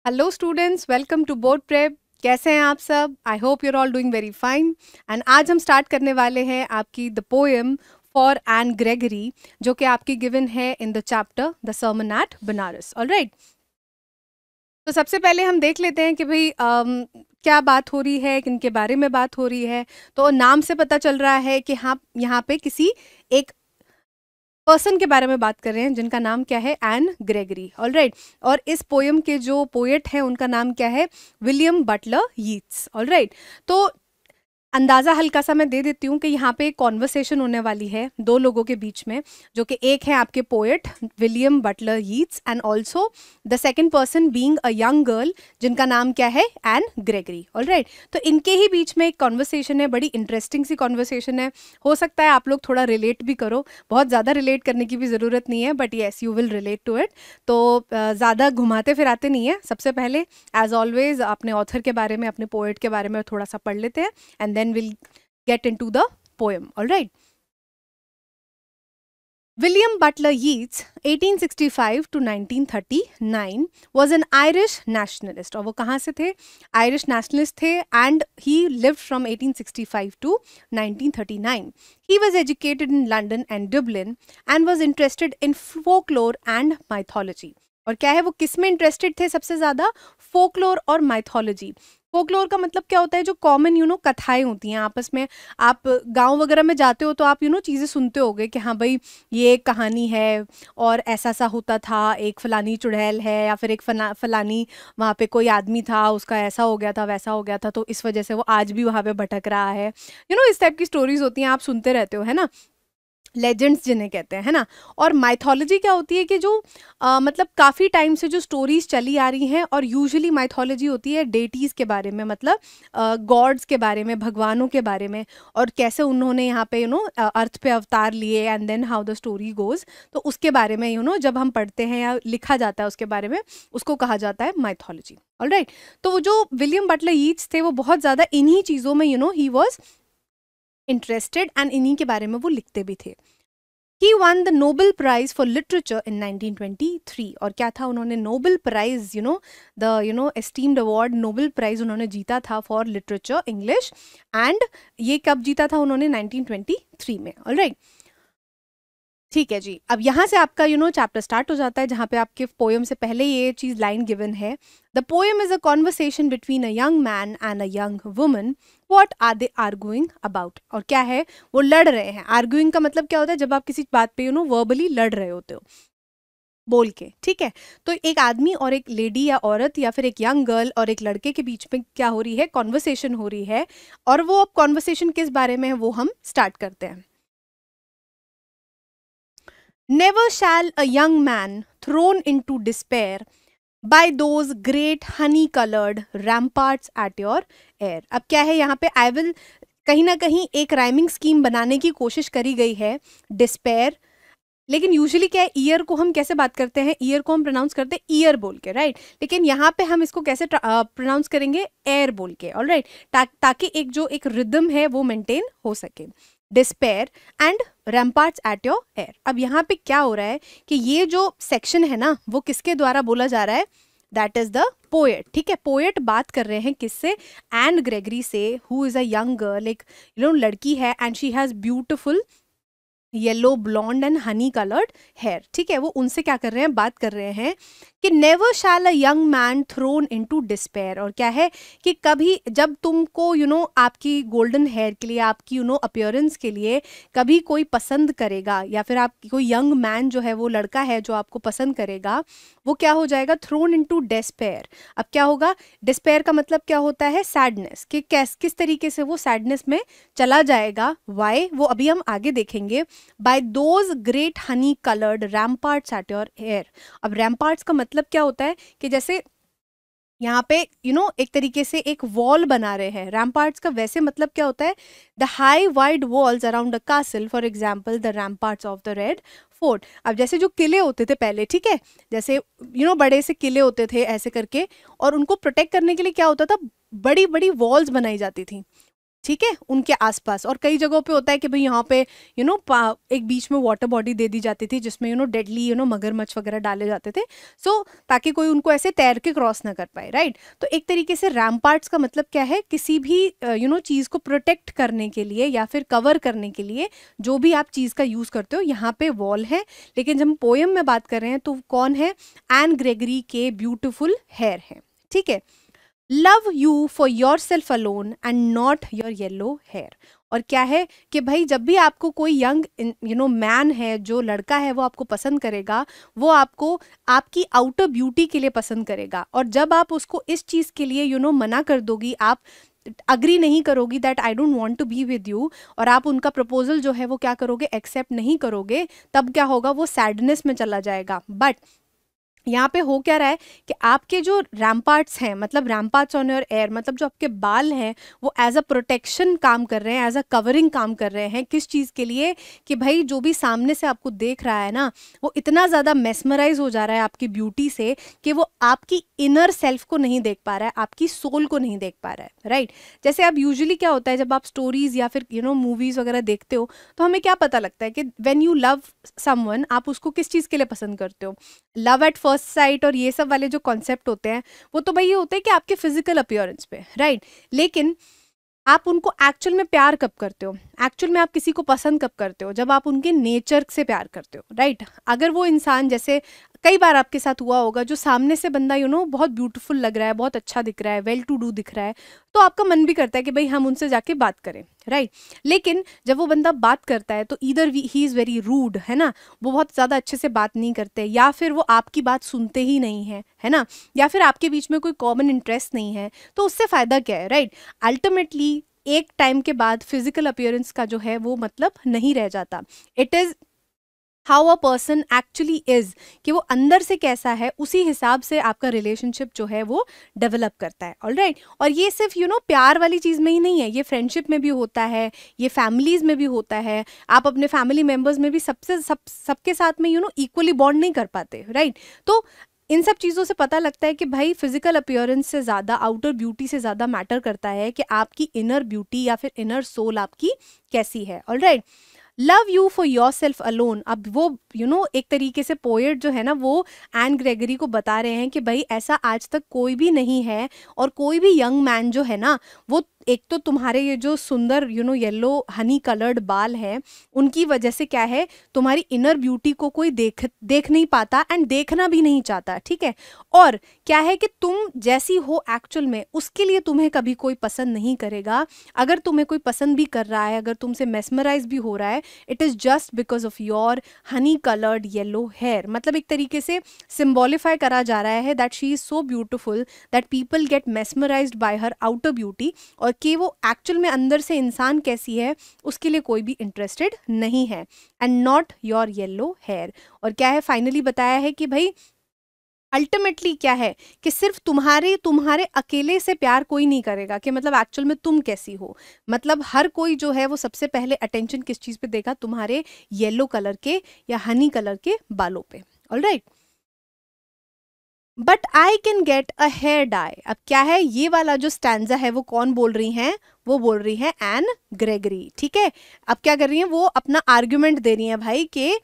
Hello students, welcome to board prep. कैसे हैं आप सब? I hope your all doing very fine. And आज हम स्टार्ट करने वाले हैं आपकी the poem for Anne Gregory, जो कि आपकी गिवन है in the chapter the sermon at Banaras. Alright, तो सबसे पहले हम देख लेते हैं कि भाई क्या बात हो रही है, किनके बारे में बात हो रही है। तो नाम से पता चल रहा है कि हाँ, यहाँ पे किसी एक पर्सन के बारे में बात कर रहे हैं जिनका नाम क्या है, एन ग्रेगरी। ऑलराइट, और इस पोयम के जो पोएट हैं उनका नाम क्या है, विलियम बटलर यीट्स। ऑलराइट, तो अंदाजा हल्का सा मैं दे देती हूँ कि यहाँ पे एक कॉन्वर्सेशन होने वाली है दो लोगों के बीच में, जो कि एक है आपके poet William Butler Yeats and also the second person being a young girl जिनका नाम क्या है, एन ग्रेगरी। ऑलराइट, तो इनके ही बीच में एक कॉन्वर्सेशन है, बड़ी इंटरेस्टिंग सी कॉन्वर्सेशन है। हो सकता है आप लोग थोड़ा रिलेट भी करो, बहुत ज़्यादा रिलेट करने की भी ज़रूरत नहीं है, but yes you will relate to it. तो ज़्यादा घुमाते फिराते नहीं है। सबसे पहले एज ऑलवेज अपने ऑथर के बारे में, अपने पोएट के बारे में थोड़ा सा पढ़ लेते हैं and then we'll get into the poem. All right. William Butler Yeats 1865 to 1939 was an Irish nationalist. और वो कहाँ से थे? Irish nationalist थे and he lived from 1865 to 1939. He was educated in London and Dublin and was interested in folklore and mythology. और क्या है, वो किस में इंटरेस्टेड थे सबसे ज़्यादा? फोकलोर और माइथोलॉजी। फोकलोर का मतलब क्या होता है? जो कॉमन कथाएं होती हैं आपस में। आप गांव वगैरह में जाते हो तो आप चीज़ें सुनते होगे कि हाँ भाई, ये एक कहानी है और ऐसा सा होता था, एक फलानी चुड़ैल है या फिर एक फलानी वहाँ पे कोई आदमी था, उसका ऐसा हो गया था, वैसा हो गया था, तो इस वजह से वो आज भी वहाँ पे भटक रहा है। इस टाइप की स्टोरीज होती हैं, आप सुनते रहते हो, है ना। लेजेंड्स जिन्हें कहते हैं, है ना। और माइथोलॉजी क्या होती है कि जो मतलब काफ़ी टाइम से जो स्टोरीज चली आ रही हैं, और यूजुअली माइथोलॉजी होती है डेटीज़ के बारे में, मतलब गॉड्स के बारे में, भगवानों के बारे में, और कैसे उन्होंने यहाँ पे अर्थ पे अवतार लिए and then how the story goes. तो उसके बारे में जब हम पढ़ते हैं या लिखा जाता है उसके बारे में, उसको कहा जाता है माइथोलॉजी। ऑलराइट, तो वो जो विलियम बटलर यीट्स थे वो बहुत ज़्यादा इन्हीं चीज़ों में ही वॉज इंटरेस्टेड एंड इन्हीं के बारे में वो लिखते भी थे। He won the Nobel Prize for Literature in 1923. और क्या था, उन्होंने Nobel prize the esteemed award Nobel prize उन्होंने जीता था फॉर लिटरेचर इंग्लिश। एंड ये कब जीता था उन्होंने? 1923 में। ऑलराइट, ठीक है जी। अब यहाँ से आपका चैप्टर स्टार्ट हो जाता है, जहाँ पे आपके पोएम से पहले ये चीज़ लाइन गिवन है, the poem is a conversation between a young man and a young woman, what are they arguing about. और क्या है, वो लड़ रहे हैं। आर्गुइंग का मतलब क्या होता है? जब आप किसी बात पे वर्बली लड़ रहे होते हो, बोल के, ठीक है। तो एक आदमी और एक लेडी या औरत या फिर एक यंग गर्ल और एक लड़के के बीच में क्या हो रही है? कॉन्वर्सेशन हो रही है। और वो अब कॉन्वर्सेशन किस बारे में है वो हम स्टार्ट करते हैं। Never shall a young man thrown into despair by those great honey-colored ramparts at your air। अब क्या है यहाँ पे, आई विल कहीं ना कहीं एक राइमिंग स्कीम बनाने की कोशिश करी गई है, डिस्पेयर। लेकिन यूजुअली क्या है, ईयर को हम कैसे बात करते हैं? ईयर को हम प्रोनाउंस करते हैं ईयर बोल के, राइट। लेकिन यहाँ पे हम इसको कैसे प्रोनाउंस करेंगे? एयर बोल के। ऑलराइट, ताकि एक जो एक रिदम है वो मेंटेन हो सके। Despair and ramparts at your ear. अब यहाँ पे क्या हो रहा है कि ये जो सेक्शन है ना, वो किसके द्वारा बोला जा रहा है? That is the poet. ठीक है, पोएट बात कर रहे हैं किससे? एन ग्रेगरी से, who is a young girl, एक लड़की है, and she has beautiful yellow blond and honey coloured hair. ठीक है, वो उनसे क्या कर रहे हैं? बात कर रहे हैं कि never shall a young man thrown into despair. और क्या है कि कभी जब तुमको आपकी गोल्डन हेयर के लिए, आपकी अपीयरेंस के लिए कभी कोई पसंद करेगा, या फिर आप कोई यंग मैन जो है, वो लड़का है जो आपको पसंद करेगा, वो क्या हो जाएगा? Throne into despair. अब क्या होगा? डिस्पेयर का मतलब क्या होता है? सैडनेस। कि किस तरीके से वो सैडनेस में चला जाएगा, वाई, वो अभी हम आगे देखेंगे। By those great honey coloured ramparts at your hair. अब रैम्पार्ट्स का मतलब क्या होता है कि जैसे यहाँ पे एक तरीके से एक वॉल बना रहे हैं। रैम्पार्ट्स का वैसे मतलब क्या होता है? The high wide walls around a castle, for example the ramparts of the Red Fort. अब जैसे जो किले होते थे पहले, ठीक है, जैसे बड़े से किले होते थे ऐसे करके, और उनको प्रोटेक्ट करने के लिए क्या होता था? बड़ी बड़ी वॉल्स बनाई जाती थी। ठीक है, उनके आसपास। और कई जगहों पे होता है कि भाई यहाँ पे एक बीच में वाटर बॉडी दे दी जाती थी जिसमें डेडली मगरमच्छ वगैरह डाले जाते थे, सो ताकि कोई उनको ऐसे तैर के क्रॉस ना कर पाए, राइट। तो एक तरीके से रैम्पार्ट्स का मतलब क्या है, किसी भी चीज़ को प्रोटेक्ट करने के लिए या फिर कवर करने के लिए जो भी आप चीज़ का यूज़ करते हो, यहाँ पे वॉल है। लेकिन जब हम पोएम में बात कर रहे हैं तो कौन है, एन ग्रेगरी के ब्यूटिफुल हेयर है, ठीक है। Love you for yourself alone and not your yellow hair. और क्या है कि भाई जब भी आपको कोई यंग मैन है, जो लड़का है वो आपको पसंद करेगा, वो आपको आपकी आउटर ब्यूटी के लिए पसंद करेगा। और जब आप उसको इस चीज़ के लिए मना कर दोगी, आप अग्री नहीं करोगी that I don't want to be with you, और आप उनका प्रपोजल जो है वो क्या करोगे, एक्सेप्ट नहीं करोगे, तब क्या होगा, वो सैडनेस में चला जाएगा। बट यहाँ पे हो क्या रहा है कि आपके जो रैम्पार्ट्स हैं, मतलब रैम्पार्ट्स ऑन योर एयर, मतलब जो आपके बाल हैं वो एज अ प्रोटेक्शन काम कर रहे हैं, एज अ कवरिंग काम कर रहे हैं। किस चीज़ के लिए, कि भाई जो भी सामने से आपको देख रहा है ना, वो इतना ज़्यादा मेस्मराइज हो जा रहा है आपकी ब्यूटी से कि वो आपकी इनर सेल्फ को नहीं देख पा रहा है, आपकी सोल को नहीं देख पा रहा है, राइट। जैसे आप यूजुअली क्या होता है, जब आप स्टोरीज या फिर मूवीज़ वगैरह देखते हो, तो हमें क्या पता लगता है कि व्हेन यू लव समवन, आप उसको किस चीज़ के लिए पसंद करते हो, लव एट फर्स्ट साइट और ये सब वाले जो कॉन्सेप्ट होते हैं, वो तो भाई ये होते हैं कि आपके फिजिकल अपीयरेंस पे, राइट। लेकिन आप उनको एक्चुअल में प्यार कब करते हो, एक्चुअल में आप किसी को पसंद कब करते हो, जब आप उनके नेचर से प्यार करते हो, राइट। अगर वो इंसान, जैसे कई बार आपके साथ हुआ होगा, जो सामने से बंदा बहुत ब्यूटीफुल लग रहा है, बहुत अच्छा दिख रहा है, वेल टू डू दिख रहा है, तो आपका मन भी करता है कि भाई हम उनसे जाके बात करें, राइट। लेकिन जब वो बंदा बात करता है तो either he is very rude, है ना, वो बहुत ज़्यादा अच्छे से बात नहीं करते, या फिर वो आपकी बात सुनते ही नहीं है ना, या फिर आपके बीच में कोई कॉमन इंटरेस्ट नहीं है, तो उससे फ़ायदा क्या है, राइट। अल्टीमेटली एक टाइम के बाद फिजिकल अपीयरेंस का जो है वो मतलब नहीं रह जाता। It is how a person actually is, कि वो अंदर से कैसा है, उसी हिसाब से आपका रिलेशनशिप जो है वो डेवलप करता है, ऑलराइट। और ये सिर्फ प्यार वाली चीज़ में ही नहीं है, ये फ्रेंडशिप में भी होता है, ये फैमिलीज में भी होता है। आप अपने फैमिली मेम्बर्स में भी सबके साथ में इक्वली बॉन्ड नहीं कर पाते, राइट। तो इन सब चीज़ों से पता लगता है कि भाई फिजिकल अपीयरेंस से ज़्यादा आउटर ब्यूटी से ज़्यादा मैटर करता है कि आपकी इनर ब्यूटी या फिर इनर सोल आपकी कैसी है, alright. Love you for yourself alone. अब वो एक तरीके से पोएट जो है ना, वो एन ग्रेगरी को बता रहे हैं कि भाई ऐसा आज तक कोई भी नहीं है, और कोई भी यंग मैन जो है ना, वो एक तो तुम्हारे ये जो सुंदर येलो हनी कलर्ड बाल है, उनकी वजह से क्या है, तुम्हारी इनर ब्यूटी को कोई देख नहीं पाता, एंड देखना भी नहीं चाहता, ठीक है। और क्या है कि तुम जैसी हो एक्चुअल में, उसके लिए तुम्हें कभी कोई पसंद नहीं करेगा। अगर तुम्हें कोई पसंद भी कर रहा है, अगर तुमसे मेस्मराइज भी हो रहा है, it is just because of your honey coloured yellow hair. मतलब एक तरीके से सिम्बॉलिफाई करा जा रहा है that she is so beautiful that people get mesmerised by her outer beauty, और कि वो एक्चुअल में अंदर से इंसान कैसी है उसके लिए कोई भी इंटरेस्टेड नहीं है, and not your yellow hair. और क्या है, फाइनली बताया है कि भाई अल्टीमेटली क्या है कि सिर्फ तुम्हारे अकेले से प्यार कोई नहीं करेगा, कि मतलब एक्चुअल में तुम कैसी हो। मतलब हर कोई जो है वो सबसे पहले अटेंशन किस चीज़ पे देगा, तुम्हारे येलो कलर के या हनी कलर के बालों पे, alright. But I can get a hair dye. अब क्या है, ये वाला जो स्टैंजा है वो कौन बोल रही हैं, वो बोल रही हैं एन ग्रेगरी, ठीक है। अब क्या कर रही हैं, वो अपना आर्ग्यूमेंट दे रही हैं भाई कि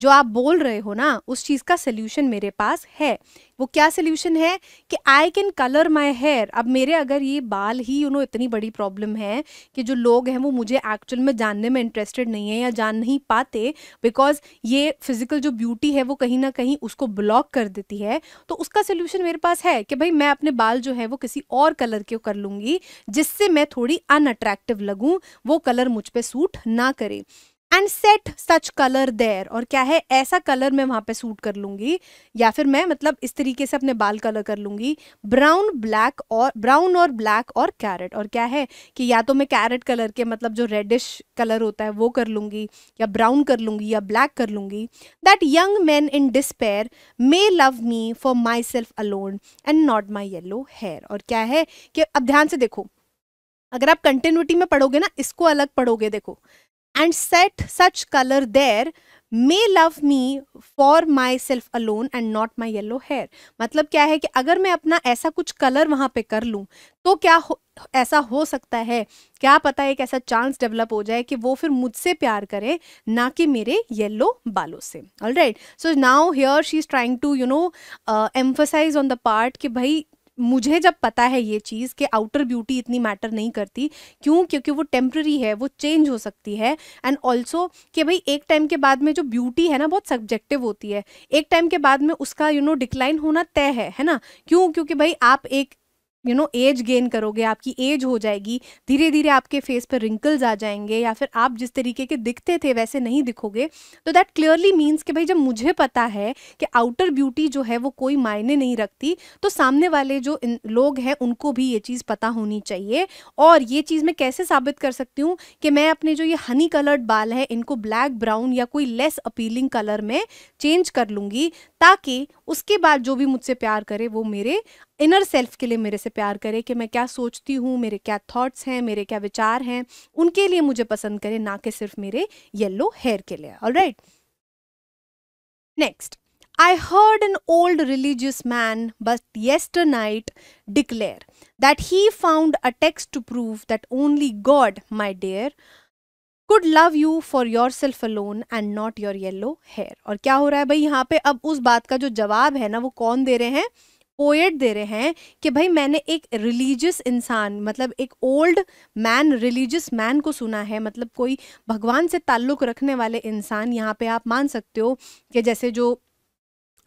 जो आप बोल रहे हो ना, उस चीज़ का सोल्यूशन मेरे पास है। वो क्या सोल्यूशन है कि I can colour my hair. अब मेरे अगर ये बाल ही इतनी बड़ी प्रॉब्लम है कि जो लोग हैं वो मुझे एक्चुअल में जानने में इंटरेस्टेड नहीं है या जान नहीं पाते, बिकॉज ये फिजिकल जो ब्यूटी है वो कहीं ना कहीं उसको ब्लॉक कर देती है। तो उसका सोल्यूशन मेरे पास है कि भाई मैं अपने बाल जो है वो किसी और कलर के कर लूँगी, जिससे मैं थोड़ी अनअट्रैक्टिव लगूँ, वो कलर मुझ पर सूट ना करे। And set such colour there. और क्या है, ऐसा कलर मैं वहां पे सूट कर लूंगी, या फिर मैं मतलब इस तरीके से अपने बाल कलर कर लूंगी, ब्राउन और ब्लैक और कैरेट। और क्या है कि या तो मैं कैरेट कलर के मतलब जो रेडिश कलर होता है वो कर लूंगी, या ब्राउन कर लूंगी, या ब्लैक कर लूंगी। That young man in despair may love me for myself alone and not my yellow hair. और क्या है कि अब ध्यान से देखो, अगर आप कंटिन्यूटी में पढ़ोगे ना, इसको अलग पढ़ोगे, देखो, and set such colour there may love me for myself alone and not my yellow hair. मतलब क्या है कि अगर मैं अपना ऐसा कुछ कलर वहां पे कर लूं तो क्या ऐसा हो सकता है, क्या पता एक ऐसा चांस डेवलप हो जाए कि वो फिर मुझसे प्यार करे, ना कि मेरे येलो बालों से। Alright, so now here she is trying to emphasise on the part कि भाई मुझे जब पता है ये चीज़ कि आउटर ब्यूटी इतनी मैटर नहीं करती, क्यों, क्योंकि वो टेम्प्रेरी है, वो चेंज हो सकती है। एंड ऑल्सो कि भाई एक टाइम के बाद में जो ब्यूटी है ना बहुत सब्जेक्टिव होती है, एक टाइम के बाद में उसका डिक्लाइन होना तय है ना। क्यों, क्योंकि भाई आप एक एज गेन करोगे, आपकी एज हो जाएगी, धीरे धीरे आपके फेस पर रिंकल्स आ जाएंगे, या फिर आप जिस तरीके के दिखते थे वैसे नहीं दिखोगे। तो दैट क्लियरली मीन्स कि भाई जब मुझे पता है कि आउटर ब्यूटी जो है वो कोई मायने नहीं रखती, तो सामने वाले जो लोग हैं उनको भी ये चीज़ पता होनी चाहिए। और ये चीज़ मैं कैसे साबित कर सकती हूँ कि मैं अपने जो ये हनी कलर्ड बाल है इनको ब्लैक, ब्राउन या कोई लेस अपीलिंग कलर में चेंज कर लूँगी, ताकि उसके बाद जो भी मुझसे प्यार करे वो मेरे इनर सेल्फ के लिए मेरे से प्यार करे, कि मैं क्या सोचती हूँ, मेरे क्या थॉट्स हैं, मेरे क्या विचार हैं, उनके लिए मुझे पसंद करे, ना कि सिर्फ मेरे येलो हेयर के लिए। Alright, next, I heard an old religious man but yesternight declare that he found a text to prove that only God, my dear, could love you for yourself alone and not your yellow hair। और क्या हो रहा है भाई यहाँ पे, अब उस बात का जो जवाब है ना वो कौन दे रहे हैं, पोएट दे रहे हैं कि भाई मैंने एक रिलीजियस इंसान, मतलब एक ओल्ड मैन, रिलीजियस मैन को सुना है, मतलब कोई भगवान से ताल्लुक रखने वाले इंसान। यहाँ पे आप मान सकते हो कि जैसे जो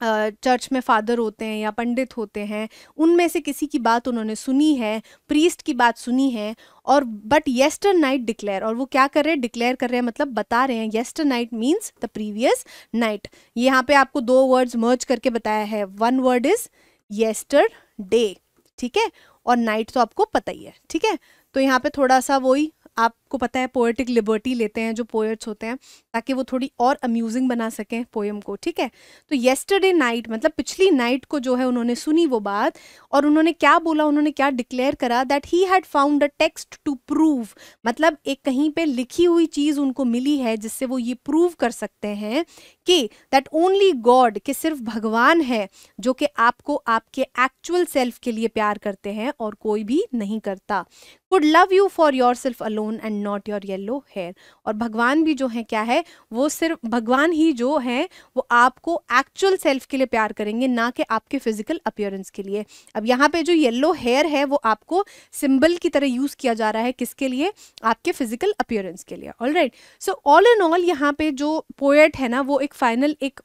चर्च में फादर होते हैं या पंडित होते हैं, उनमें से किसी की बात उन्होंने सुनी है, प्रीस्ट की बात सुनी है। और बट येस्टर नाइट डिक्लेयर, और वो क्या कर रहे हैं, डिक्लेयर कर रहे हैं, मतलब बता रहे हैं। Yester night means the previous night. यहाँ पे आपको दो वर्ड्स मर्ज करके बताया है, one word is yesterday, ठीक है, और नाइट तो आपको पता ही है, ठीक है। तो यहाँ पे थोड़ा सा वही आपको पता है पोएटिक लिबर्टी लेते हैं जो पोएट्स होते हैं, ताकि वो थोड़ी और अम्यूजिंग बना सकें पोएम को, ठीक है। तो येस्टरडे नाइट मतलब पिछली नाइट को जो है उन्होंने सुनी वो बात, और उन्होंने क्या बोला, उन्होंने क्या डिक्लेयर करा, that he had found a text to prove, मतलब एक कहीं पे लिखी हुई चीज़ उनको मिली है जिससे वो ये प्रूव कर सकते हैं कि दैट ओनली गॉड, कि सिर्फ भगवान है जो कि आपको आपके एक्चुअल सेल्फ के लिए प्यार करते हैं और कोई भी नहीं करता। Could love you for yourself alone and not your yellow hair, और भगवान भी जो है क्या है, वो सिर्फ भगवान ही जो है वो आपको एक्चुअल सेल्फ के लिए प्यार करेंगे, ना कि आपके फिजिकल अपीयरेंस के लिए। अब यहाँ पे जो येलो हेयर है वो आपको सिंबल की तरह यूज किया जा रहा है, किसके लिए, आपके फिजिकल अपीयरेंस के लिए। Alright, so all in all यहाँ पे जो पोएट है ना वो एक फाइनल एक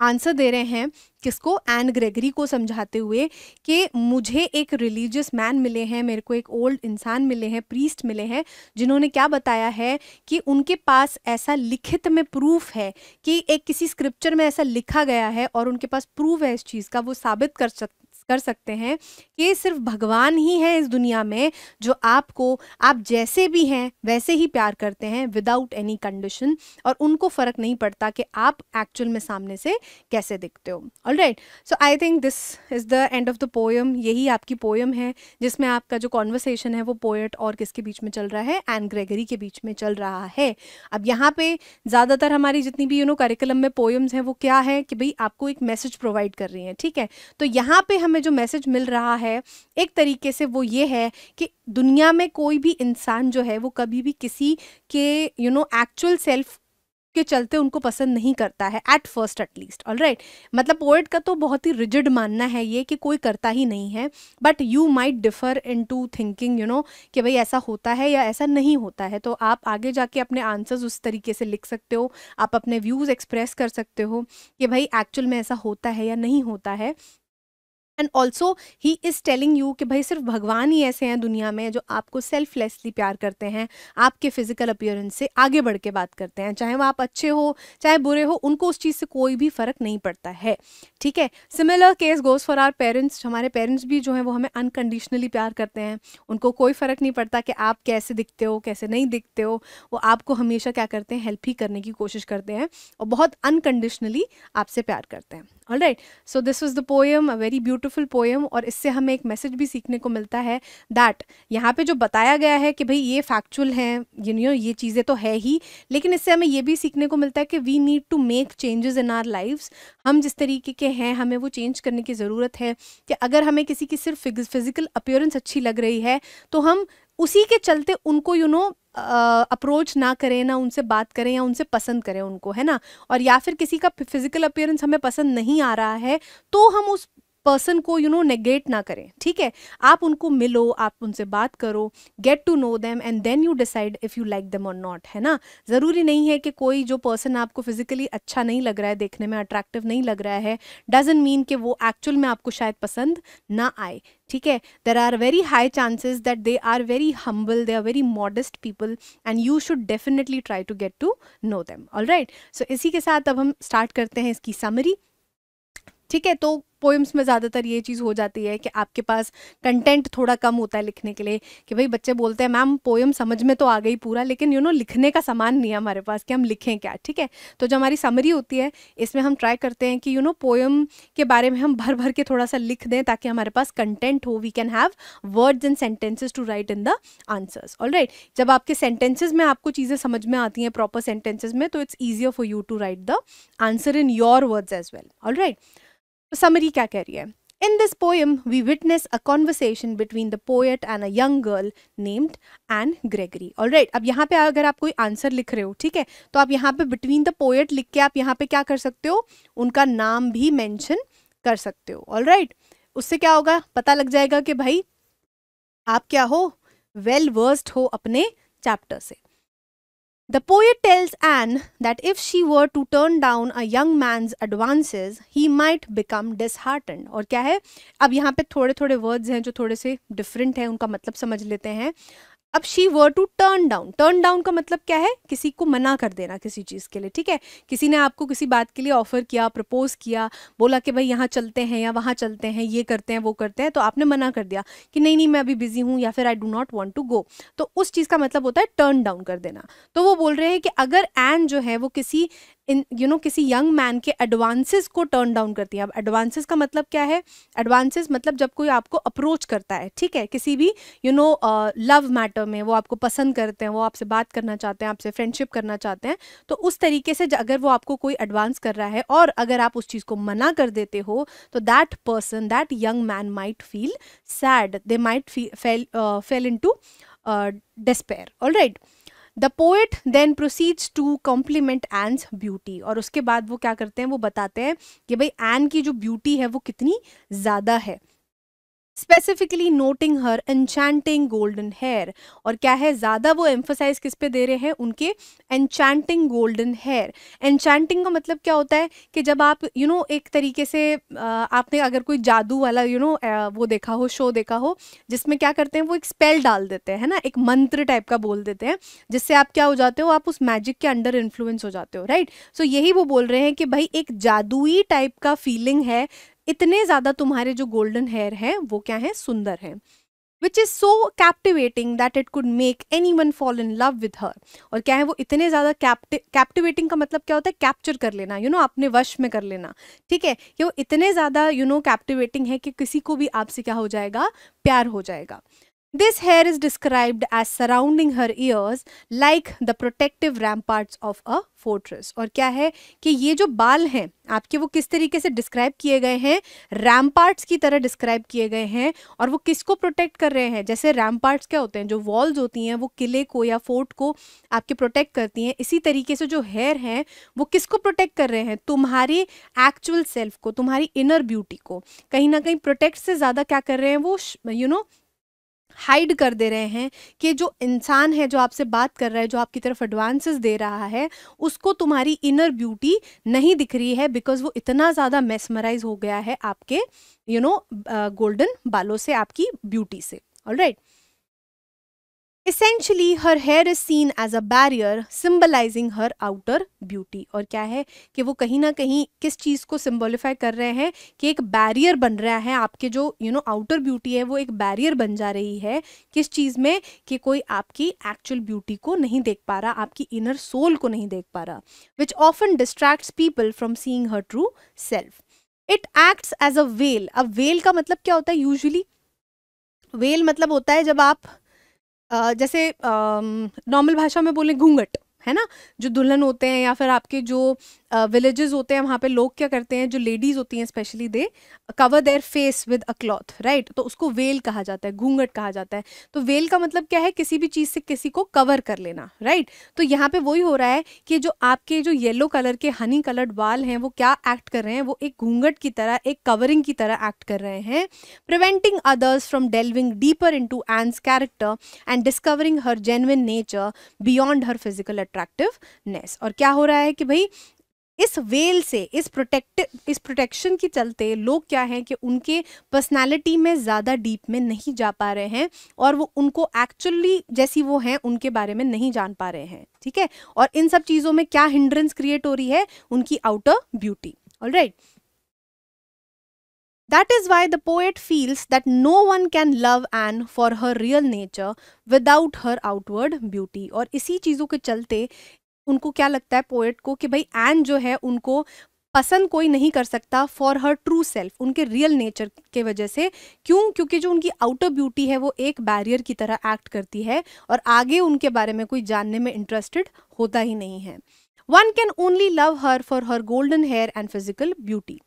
आंसर दे रहे हैं, किसको, एन ग्रेगरी को समझाते हुए कि मुझे एक रिलीजियस मैन मिले हैं, मेरे को एक ओल्ड इंसान मिले हैं, प्रीस्ट मिले हैं, जिन्होंने क्या बताया है कि उनके पास ऐसा लिखित में प्रूफ है कि एक किसी स्क्रिप्चर में ऐसा लिखा गया है और उनके पास प्रूफ है इस चीज़ का, वो साबित कर सकते हैं कि सिर्फ भगवान ही है इस दुनिया में जो आपको आप जैसे भी हैं वैसे ही प्यार करते हैं विदाउट एनी कंडीशन, और उनको फर्क नहीं पड़ता कि आप एक्चुअल में सामने से कैसे दिखते हो। Alright, so I think this is the end of the poem. यही आपकी पोएम है जिसमें आपका जो कॉन्वर्सेशन है वो पोएट और किसके बीच में चल रहा है, एन ग्रेगरी के बीच में चल रहा है। अब यहाँ पे ज़्यादातर हमारी जितनी भी करिकुलम में पोएम्स हैं वो क्या है कि भाई आपको एक मैसेज प्रोवाइड कर रही हैं, ठीक है। तो यहाँ पे हमें जो मैसेज मिल रहा है एक तरीके से वो ये है कि दुनिया में कोई भी इंसान जो है वो कभी भी किसी के एक्चुअल सेल्फ के चलते उनको पसंद नहीं करता है, एट फर्स्ट एटलीस्ट। ऑलराइट, मतलब पोएट का तो बहुत ही रिजिड मानना है ये कि कोई करता ही नहीं है, but you might differ into thinking कि भाई ऐसा होता है या ऐसा नहीं होता है। तो आप आगे जाके अपने आंसर्स उस तरीके से लिख सकते हो, आप अपने व्यूज़ एक्सप्रेस कर सकते हो कि भाई एक्चुअल में ऐसा होता है या नहीं होता है। And also he is telling you कि भाई सिर्फ भगवान ही ऐसे हैं दुनिया में जो आपको सेल्फलेसली प्यार करते हैं, आपके फिजिकल अपीयरेंस से आगे बढ़ के बात करते हैं, चाहे वो आप अच्छे हो चाहे बुरे हो, उनको उस चीज़ से कोई भी फ़र्क नहीं पड़ता है, ठीक है। Similar case goes for our parents, हमारे पेरेंट्स भी जो हैं वो हमें अनकंडीशनली प्यार करते हैं, उनको कोई फ़र्क नहीं पड़ता कि आप कैसे दिखते हो कैसे नहीं दिखते हो, वो आपको हमेशा क्या करते हैं, हेल्प ही करने की कोशिश करते हैं और बहुत अनकंडीशनली आपसे प्यार करते हैं। Alright, so this was the poem, a very beautiful poem, और इससे हमें एक मैसेज भी सीखने को मिलता है दैट यहाँ पे जो बताया गया है कि भाई ये फैक्चुअल है, ये चीज़ें तो है ही, लेकिन इससे हमें ये भी सीखने को मिलता है कि we need to make changes in our lives. हम जिस तरीके के हैं हमें वो चेंज करने की ज़रूरत है, कि अगर हमें किसी की सिर्फ फिजिकल अपीयरेंस अच्छी लग रही है तो हम उसी के चलते उनको अप्रोच ना करें, ना उनसे बात करें या उनसे पसंद करें उनको, है ना। और या फिर किसी का फिजिकल अपीयरेंस हमें पसंद नहीं आ रहा है तो हम उस पर्सन को नेगेट ना करें, ठीक है। आप उनको मिलो, आप उनसे बात करो, get to know them and then you decide if you like them और नॉट, है ना। ज़रूरी नहीं है कि कोई जो पर्सन आपको फिजिकली अच्छा नहीं लग रहा है, देखने में अट्रैक्टिव नहीं लग रहा है, डजंट मीन कि वो एक्चुअल में आपको शायद पसंद ना आए, ठीक है। There are very high chances that they are very humble, they are very modest people and you should definitely try to get to know them. Alright, so इसी के साथ अब हम स्टार्ट करते हैं इसकी समरी, ठीक है। तो पोएम्स में ज़्यादातर ये चीज़ हो जाती है कि आपके पास कंटेंट थोड़ा कम होता है लिखने के लिए, कि भाई बच्चे बोलते हैं मैम पोएम समझ में तो आ गई पूरा, लेकिन लिखने का सामान नहीं है हमारे पास कि हम लिखें क्या, ठीक है। तो जो हमारी समरी होती है इसमें हम ट्राई करते हैं कि पोएम के बारे में हम भर भर के थोड़ा सा लिख दें ताकि हमारे पास कंटेंट हो, we can have words and sentences to write in the answers. Alright, जब आपके सेंटेंसेज में आपको चीज़ें समझ में आती हैं प्रॉपर सेंटेंसेज में, तो it's easier for you to write the answer in your words as well. Alright, तो समरी क्या कह रही है? In this poem, we witness a conversation between the poet and a young girl named Anne Gregory. Alright, अब यहाँ पे अगर आप कोई आंसर लिख रहे हो, ठीक है, तो आप यहाँ पे between the poet लिख के आप यहाँ पे क्या कर सकते हो, उनका नाम भी मेंशन कर सकते हो। Alright, उससे क्या होगा, पता लग जाएगा कि भाई आप क्या हो, वेल वर्स्ड हो अपने चैप्टर से। The poet tells Anne that if she were to turn down a young man's advances, he might become disheartened. और क्या है, अब यहाँ पे थोड़े थोड़े वर्ड्स हैं जो थोड़े से डिफरेंट हैं, उनका मतलब समझ लेते हैं। अब she were to turn down का मतलब क्या है, किसी को मना कर देना किसी चीज़ के लिए, ठीक है। किसी ने आपको किसी बात के लिए ऑफर किया, प्रपोज किया, बोला कि भाई यहाँ चलते हैं या वहाँ चलते हैं, ये करते हैं वो करते हैं, तो आपने मना कर दिया कि नहीं नहीं मैं अभी बिजी हूँ, या फिर I do not want to go, तो उस चीज़ का मतलब होता है टर्न डाउन कर देना। तो वो बोल रहे हैं कि अगर एन जो है वो किसी किसी यंग मैन के एडवांसेस को टर्न डाउन करती है। अब एडवांसेस का मतलब क्या है, एडवांसेस मतलब जब कोई आपको अप्रोच करता है, ठीक है, किसी भी लव मैटर में, वो आपको पसंद करते हैं, वो आपसे बात करना चाहते हैं, आपसे फ्रेंडशिप करना चाहते हैं, तो उस तरीके से अगर वो आपको कोई एडवांस कर रहा है और अगर आप उस चीज़ को मना कर देते हो, तो that person, that young man might feel sad, they might fail into despair. All right. The poet then proceeds to compliment Anne's beauty. और उसके बाद वो क्या करते हैं, वो बताते हैं कि भाई एन की जो ब्यूटी है वो कितनी ज़्यादा है, स्पेसिफिकली नोटिंग हर एन्चैंटिंग गोल्डन हेयर। और क्या है, ज़्यादा वो एम्फोसाइज किस पे दे रहे हैं, उनके एन्चैंटिंग गोल्डन हेयर। एन्चैंटिंग का मतलब क्या होता है कि जब आप एक तरीके से आपने अगर कोई जादू वाला वो देखा हो, शो देखा हो, जिसमें क्या करते हैं वो एक स्पेल डाल देते हैं ना, एक मंत्र टाइप का बोल देते हैं, जिससे आप क्या हो जाते हो, आप उस मैजिक के अंडर इन्फ्लुएंस हो जाते हो, राइट। सो यही वो बोल रहे हैं कि भाई एक जादुई टाइप का फीलिंग है, इतने ज्यादा तुम्हारे जो गोल्डन हेयर हैं वो क्या है, सुंदर हैं, which is so captivating that it could make anyone fall in love with her. और क्या है, वो इतने ज्यादा कैप्टिवेटिंग का मतलब क्या होता है, कैप्चर कर लेना, अपने वश में कर लेना, ठीक है, कि वो इतने ज्यादा कैप्टिवेटिंग है कि किसी को भी आपसे क्या हो जाएगा, प्यार हो जाएगा। This hair is described as surrounding her ears like the protective ramparts of a fortress. और क्या है कि ये जो बाल हैं आपके, वो किस तरीके से डिस्क्राइब किए गए हैं, रैम्पार्ट्स की तरह डिस्क्राइब किए गए हैं। और वो किसको प्रोटेक्ट कर रहे हैं, जैसे रैम्पार्ट्स क्या होते हैं, जो वॉल्स होती हैं वो किले को या फोर्ट को आपके प्रोटेक्ट करती हैं, इसी तरीके से जो हेयर हैं वो किसको प्रोटेक्ट कर रहे हैं, तुम्हारी एक्चुअल सेल्फ को, तुम्हारी इनर ब्यूटी को कहीं ना कहीं प्रोटेक्ट से ज़्यादा क्या कर रहे हैं, वो हाइड कर दे रहे हैं कि जो इंसान है जो आपसे बात कर रहा है, जो आपकी तरफ एडवांसेस दे रहा है, उसको तुम्हारी इनर ब्यूटी नहीं दिख रही है, बिकॉज वो इतना ज़्यादा मेस्मराइज हो गया है आपके गोल्डन बालों से, आपकी ब्यूटी से। Alright, Essentially, her hair is seen as a barrier symbolizing her outer beauty. और क्या है कि वो कहीं ना कहीं किस चीज़ को सिंबॉलिफाई कर रहे हैं, कि एक बैरियर बन रहा है, आपके जो आउटर ब्यूटी है वो एक बैरियर बन जा रही है, किस चीज़ में, कि कोई आपकी एक्चुअल ब्यूटी को नहीं देख पा रहा, आपकी इनर सोल को नहीं देख पा रहा, which often distracts people from seeing her true self. It acts as a veil. अब वेल का मतलब क्या होता है यूजुअली? वेल मतलब होता है जब आप जैसे नॉर्मल भाषा में बोले घूंघट, है ना, जो दुल्हन होते हैं या फिर आपके जो विलेजेस होते हैं वहाँ पे लोग क्या करते हैं, जो लेडीज होती हैं specially, they cover their face with a cloth, right, तो उसको वेल कहा जाता है, घूंघट कहा जाता है. तो वेल का मतलब क्या है? किसी भी चीज़ से किसी को कवर कर लेना, राइट. तो यहाँ पे वही हो रहा है कि जो आपके जो येलो कलर के हनी कलर्ड बाल हैं वो क्या एक्ट कर रहे हैं? वो एक घूंघट की तरह, एक कवरिंग की तरह एक्ट कर रहे हैं, preventing others from delving deeper into Anne's character and discovering her genuine nature beyond her physical attractiveness. और क्या हो रहा है कि भाई इस वेल से, इस प्रोटेक्शन के चलते लोग क्या हैं कि उनके पर्सनालिटी में ज़्यादा डीप में नहीं जा पा रहे हैं और वो उनको एक्चुअली जैसी वो हैं उनके बारे में नहीं जान पा रहे हैं, ठीक है. और इन सब चीज़ों में क्या हिंड्रेंस क्रिएट हो रही है? उनकी outer beauty. Alright. That is why the poet feels that no one can love Anne for her real nature without her outward beauty. और इसी चीज़ों के चलते उनको क्या लगता है पोएट को कि भाई एन जो है उनको पसंद कोई नहीं कर सकता फॉर हर ट्रू सेल्फ, उनके रियल नेचर के वजह से. क्यों? क्योंकि जो उनकी आउटर ब्यूटी है वो एक बैरियर की तरह एक्ट करती है और आगे उनके बारे में कोई जानने में इंटरेस्टेड होता ही नहीं है. One can only love her for her golden hair and physical beauty.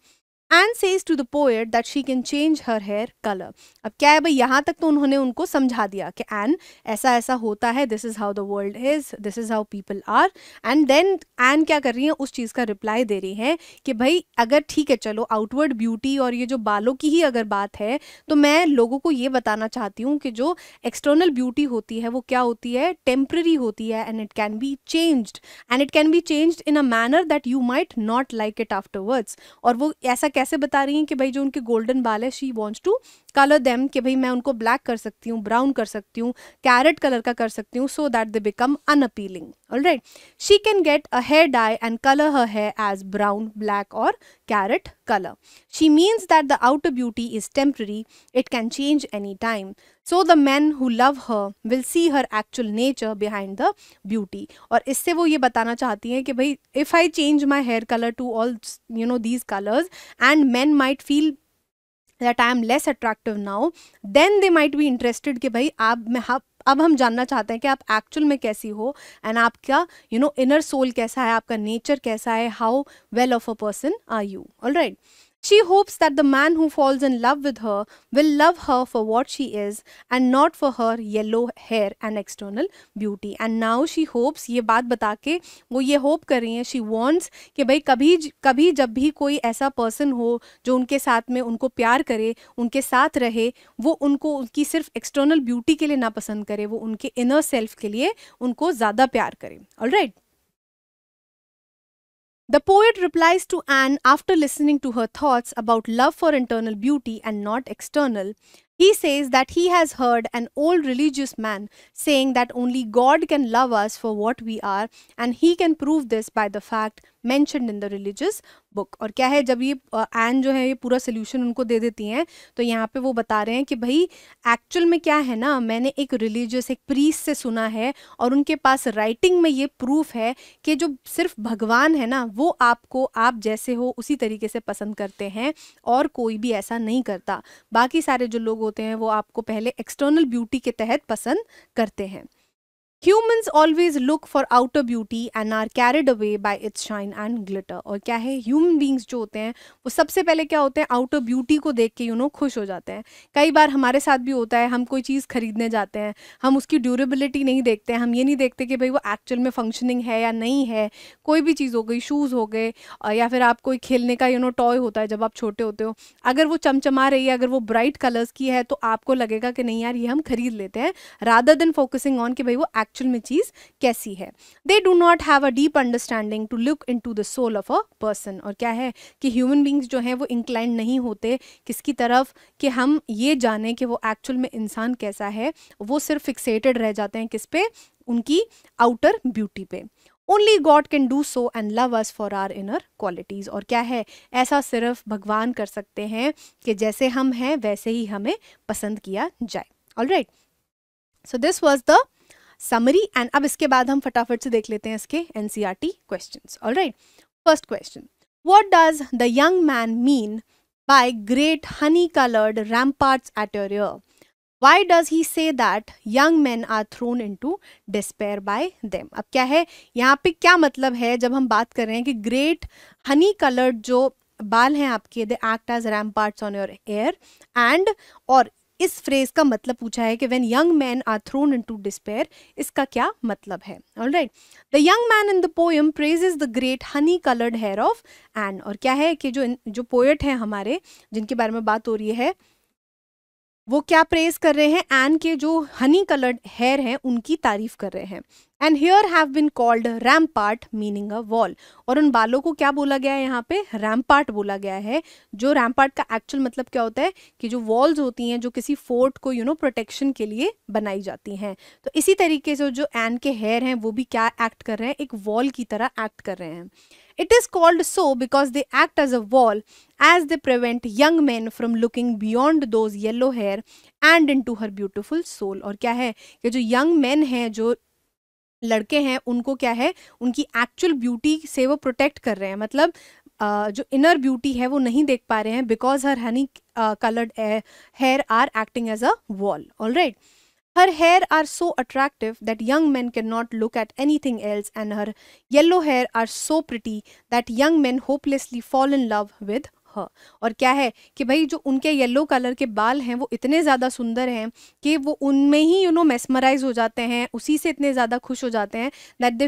And says to the poet that she can change her hair colour. अब क्या है भाई, यहाँ तक तो उन्होंने उनको समझा दिया कि एन ऐसा ऐसा होता है, this is how the world is, this is how people are. And then Anne क्या कर रही है? उस चीज़ का रिप्लाई दे रही है कि भाई अगर ठीक है चलो आउटवर्ड ब्यूटी और ये जो बालों की ही अगर बात है तो मैं लोगों को ये बताना चाहती हूँ कि जो एक्सटर्नल ब्यूटी होती है वो क्या होती है? टेम्पररी होती है and it can be changed, and it can be changed in a manner that you might not like it afterwards. और वो ऐसा कैसे बता रही हैं कि भाई जो उनके गोल्डन बाल है, she wants to colour them, कि भाई मैं उनको ब्लैक कर सकती हूँ, ब्राउन कर सकती हूँ, कैरेट कलर का कर सकती हूँ, so that they become unappealing. Alright. She can get a hair dye and colour her hair as brown, black और carrot color. She means that the outer beauty is temporary, it can change any time. So the men who love her will see her actual nature behind the beauty. और इससे वो ये बताना चाहती हैं कि भाई if I change my hair color to all these colors and men might feel that I am less attractive now, then they might be interested कि भाई अब हम जानना चाहते हैं कि आप एक्चुअल में कैसी हो एंड आपका इनर सोल कैसा है, आपका नेचर कैसा है, how well of a person are you. Alright. She hopes that the man who falls in love with her will love her for what she is and not for her yellow hair and external beauty. And now she hopes, ये बात बता के वो ये hope कर रही हैं, she wants कि भाई कभी जब भी कोई ऐसा पर्सन हो जो उनके साथ में उनको प्यार करे, उनके साथ रहे, वो उनको उनकी सिर्फ एक्सटर्नल ब्यूटी के लिए ना पसंद करे, वो उनके इनर सेल्फ के लिए उनको ज़्यादा प्यार करे. Alright. The poet replies to Anne after listening to her thoughts about love for internal beauty and not external. He says that he has heard an old religious man saying that only God can love us for what we are, and he can prove this by the fact mentioned in the religious book. और क्या है, जब ये N जो है ये पूरा solution उनको दे देती हैं तो यहाँ पे वो बता रहे हैं कि भाई एक्चुअल में क्या है ना, मैंने एक रिलीजियस, एक प्रीस्ट से सुना है और उनके पास राइटिंग में ये प्रूफ है कि जो सिर्फ भगवान है ना वो आपको आप जैसे हो उसी तरीके से पसंद करते हैं और कोई भी ऐसा नहीं करता. बाकी सारे जो लोग होते हैं वो आपको पहले एक्सटर्नल ब्यूटी के तहत पसंद करते हैं. Humans always look for outer beauty and are carried away by its shine and glitter. और क्या है, ह्यूमन बींग्स जो होते हैं वो सबसे पहले क्या होते हैं, आउटर ब्यूटी को देख के खुश हो जाते हैं. कई बार हमारे साथ भी होता है, हम कोई चीज़ खरीदने जाते हैं, हम उसकी ड्यूरेबिलिटी नहीं देखते हैं, हम ये नहीं देखते कि भाई वो एक्चुअल में फंक्शनिंग है या नहीं है. कोई भी चीज़ हो गई, शूज़ हो गए या फिर आप कोई खेलने का टॉय होता है जब आप छोटे होते हो, अगर वो चमचमा रही है, अगर वो ब्राइट कलर्स की है तो आपको लगेगा कि नहीं यार ये हम खरीद लेते हैं, रादर देन फोकसिंग ऑन कि भाई वो एक्चुअल में चीज़ कैसी है. They do not have a deep understanding to look into the soul of a person. और क्या है कि ह्यूमन बींग्स जो हैं वो इंक्लाइंड नहीं होते किसकी तरफ, कि हम ये जानें कि वो एक्चुअल में इंसान कैसा है. वो सिर्फ फिक्सेटेड रह जाते हैं किस पे, उनकी आउटर ब्यूटी पे. Only God can do so and love us for our inner qualities. और क्या है, ऐसा सिर्फ भगवान कर सकते हैं कि जैसे हम हैं वैसे ही हमें पसंद किया जाए. Alright. So this was the summary and अब इसके बाद हम फटाफट से देख लेते हैं इसके NCERT questions. Alright. First question, What does the young man mean by great honey-colored ramparts at your rear? Why does he say that young men are thrown into despair by them? अब क्या है यहाँ पे, क्या मतलब है जब हम बात कर रहे हैं कि ग्रेट हनी कलर्ड जो बाल हैं आपके, they act as ramparts on your ear and, और इस फ्रेज का मतलब पूछा है कि when young man are thrown into despair, इसका क्या मतलब है? Alright, the young man in the poem praises the great honey coloured hair of Anne, और क्या है कि जो पोएट हैं हमारे जिनके बारे में बात हो रही है, वो क्या प्रेज कर रहे हैं? एन के जो हनी कलर्ड हेयर हैं उनकी तारीफ कर रहे हैं। And here have been called rampart meaning a wall, और उन बालों को क्या बोला गया है यहाँ पे? रैम्पार्ट बोला गया है। जो रैम्पार्ट का एक्चुअल मतलब क्या होता है कि जो वॉल्स होती हैं जो किसी फोर्ट को प्रोटेक्शन के लिए बनाई जाती हैं। तो इसी तरीके से जो एन के हेयर हैं वो भी क्या एक्ट कर रहे हैं? एक वॉल की तरह एक्ट कर रहे हैं। It is called so because they act as a wall as they prevent young men from looking beyond those yellow hair and into her beautiful soul। और क्या है कि जो young men हैं, जो लड़के हैं, उनको क्या है, उनकी एक्चुअल ब्यूटी से वो प्रोटेक्ट कर रहे हैं। मतलब जो इनर ब्यूटी है वो नहीं देख पा रहे हैं because her honey coloured hair are acting as a wall. Alright, her hair are so attractive that young men cannot look at anything else, and her yellow hair are so pretty that young men hopelessly fall in love with her। और क्या है कि भाई जो उनके yellow colour के बाल हैं वो इतने ज़्यादा सुंदर हैं कि वो उनमें ही मेस्मराइज हो जाते हैं, उसी से इतने ज़्यादा खुश हो जाते हैं दैट दे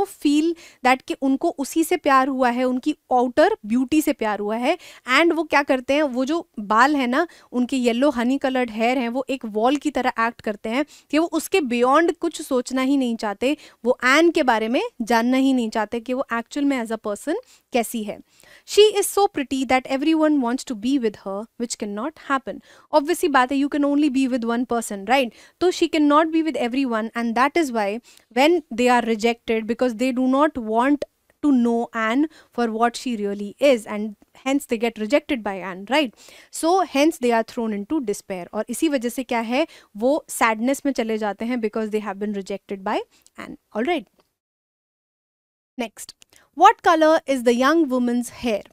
फील दैट कि उनको उसी से प्यार हुआ है, उनकी आउटर ब्यूटी से प्यार हुआ है। एंड वो क्या करते हैं, वो जो बाल है ना, उनके येलो हनी कलर्ड हेयर हैं, वो एक वॉल की तरह एक्ट करते हैं कि वो उसके बियॉन्ड कुछ सोचना ही नहीं चाहते, वो एन के बारे में जानना ही नहीं चाहते कि वो एक्चुअल में एज अ पर्सन कैसी है। She is so pretty that everyone wants to be with her which can not happen. Obviously बात है, you can only be with one person, right? तो she can not be with everyone, and that is why when they are rejected, because they do not want to know Anne for what she really is, and hence they get rejected by Anne, right? So hence they are thrown into despair, और इसी वजह से क्या है, वो sadness में चले जाते हैं because they have been rejected by Anne। all right, next, what color is the young woman's hair?